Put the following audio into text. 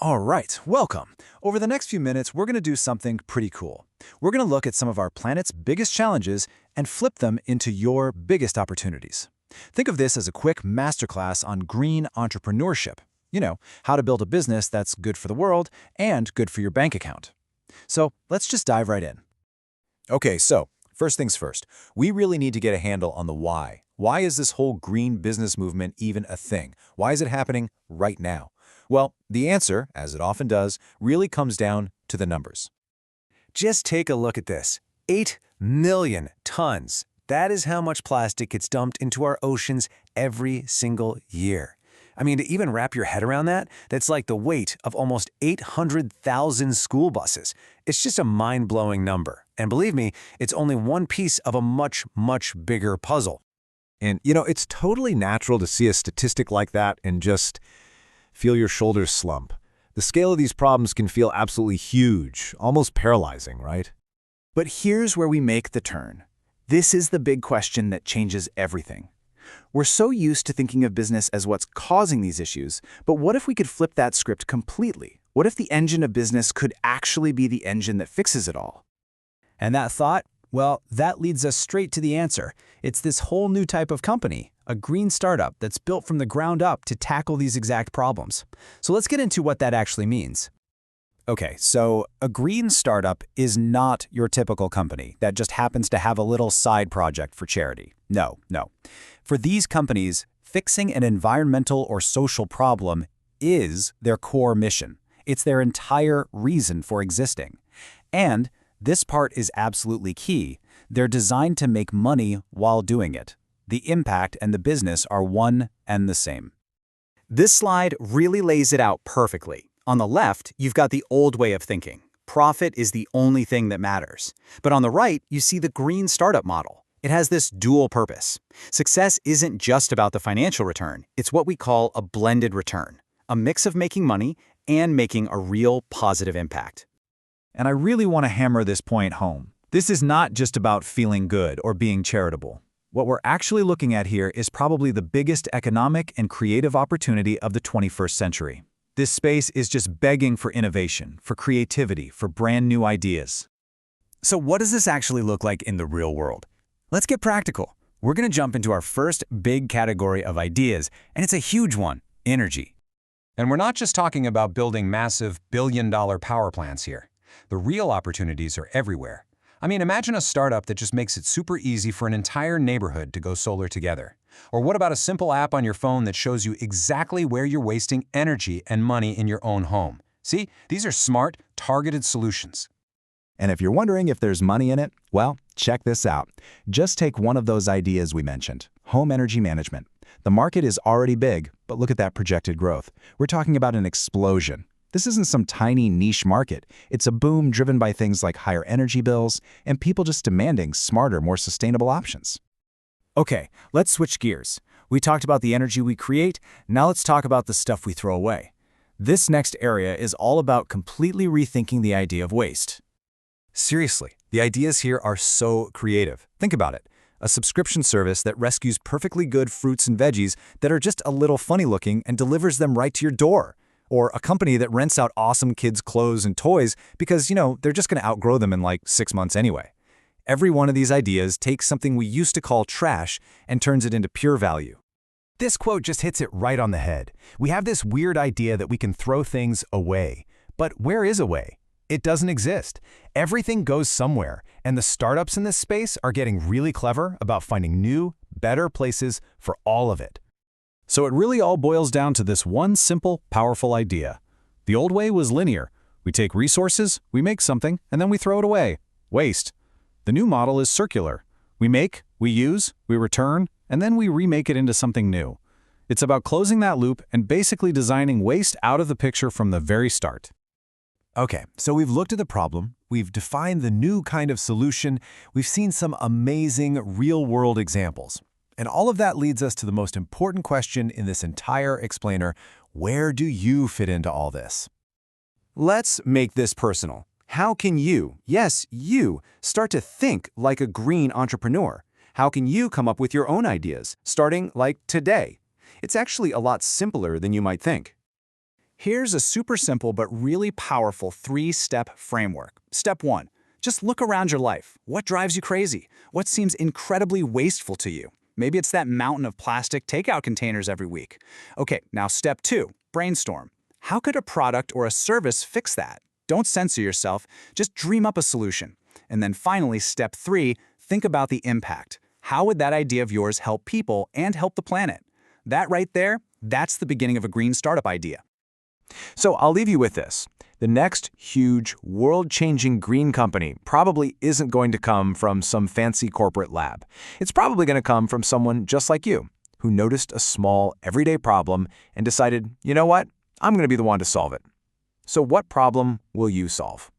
All right, welcome. Over the next few minutes, we're going to do something pretty cool. We're going to look at some of our planet's biggest challenges and flip them into your biggest opportunities. Think of this as a quick masterclass on green entrepreneurship. How to build a business that's good for the world and good for your bank account. So let's just dive right in. Okay, so first things first, we really need to get a handle on the why. Why is this whole green business movement even a thing? Why is it happening right now? Well, the answer, as it often does, really comes down to the numbers. Just take a look at this. 8 million tons. That is how much plastic gets dumped into our oceans every single year. I mean, to even wrap your head around that, that's like the weight of almost 800,000 school buses. It's just a mind-blowing number. And believe me, it's only one piece of a much, much bigger puzzle. And, it's totally natural to see a statistic like that and just feel your shoulders slump. The scale of these problems can feel absolutely huge, almost paralyzing, right? But here's where we make the turn. This is the big question that changes everything. We're so used to thinking of business as what's causing these issues, but what if we could flip that script completely? What if the engine of business could actually be the engine that fixes it all? And that thought, well, that leads us straight to the answer. It's this whole new type of company, a green startup that's built from the ground up to tackle these exact problems. So let's get into what that actually means. Okay, so a green startup is not your typical company that just happens to have a little side project for charity. No. For these companies, fixing an environmental or social problem is their core mission. It's their entire reason for existing. And this part is absolutely key. They're designed to make money while doing it. The impact and the business are one and the same. This slide really lays it out perfectly. On the left, you've got the old way of thinking. Profit is the only thing that matters. But on the right, you see the green startup model. It has this dual purpose. Success isn't just about the financial return. It's what we call a blended return, a mix of making money and making a real positive impact. And I really want to hammer this point home. This is not just about feeling good or being charitable. What we're actually looking at here is probably the biggest economic and creative opportunity of the 21st century. This space is just begging for innovation, for creativity, for brand new ideas. So what does this actually look like in the real world? Let's get practical. We're going to jump into our first big category of ideas, and it's a huge one: energy. And we're not just talking about building massive billion-dollar power plants here. The real opportunities are everywhere. I mean, imagine a startup that just makes it super easy for an entire neighborhood to go solar together. Or what about a simple app on your phone that shows you exactly where you're wasting energy and money in your own home? See, these are smart, targeted solutions. And if you're wondering if there's money in it, well, check this out. Just take one of those ideas we mentioned, home energy management. The market is already big, but look at that projected growth. We're talking about an explosion. This isn't some tiny niche market. It's a boom driven by things like higher energy bills and people just demanding smarter, more sustainable options. Okay, let's switch gears. We talked about the energy we create, now let's talk about the stuff we throw away. This next area is all about completely rethinking the idea of waste. Seriously, the ideas here are so creative. Think about it. A subscription service that rescues perfectly good fruits and veggies that are just a little funny looking and delivers them right to your door. Or a company that rents out awesome kids' clothes and toys because, they're just going to outgrow them in like 6 months anyway. Every one of these ideas takes something we used to call trash and turns it into pure value. This quote just hits it right on the head. We have this weird idea that we can throw things away. But where is away? It doesn't exist. Everything goes somewhere, and the startups in this space are getting really clever about finding new, better places for all of it. So it really all boils down to this one simple, powerful idea. The old way was linear. We take resources, we make something, and then we throw it away. Waste. The new model is circular. We make, we use, we return, and then we remake it into something new. It's about closing that loop and basically designing waste out of the picture from the very start. Okay, so we've looked at the problem, we've defined the new kind of solution, we've seen some amazing real-world examples. And all of that leads us to the most important question in this entire explainer: where do you fit into all this? Let's make this personal. How can you, yes, you, start to think like a green entrepreneur? How can you come up with your own ideas, starting like today? It's actually a lot simpler than you might think. Here's a super simple but really powerful 3-step framework. Step 1. Just look around your life. What drives you crazy? What seems incredibly wasteful to you? Maybe it's that mountain of plastic takeout containers every week. Okay, now step 2. Brainstorm. How could a product or a service fix that? Don't censor yourself. Just dream up a solution. And then finally, step 3. Think about the impact. How would that idea of yours help people and help the planet? That right there, that's the beginning of a green startup idea. So I'll leave you with this. The next huge, world-changing green company probably isn't going to come from some fancy corporate lab. It's probably going to come from someone just like you, who noticed a small, everyday problem and decided, you know what, I'm going to be the one to solve it. So what problem will you solve?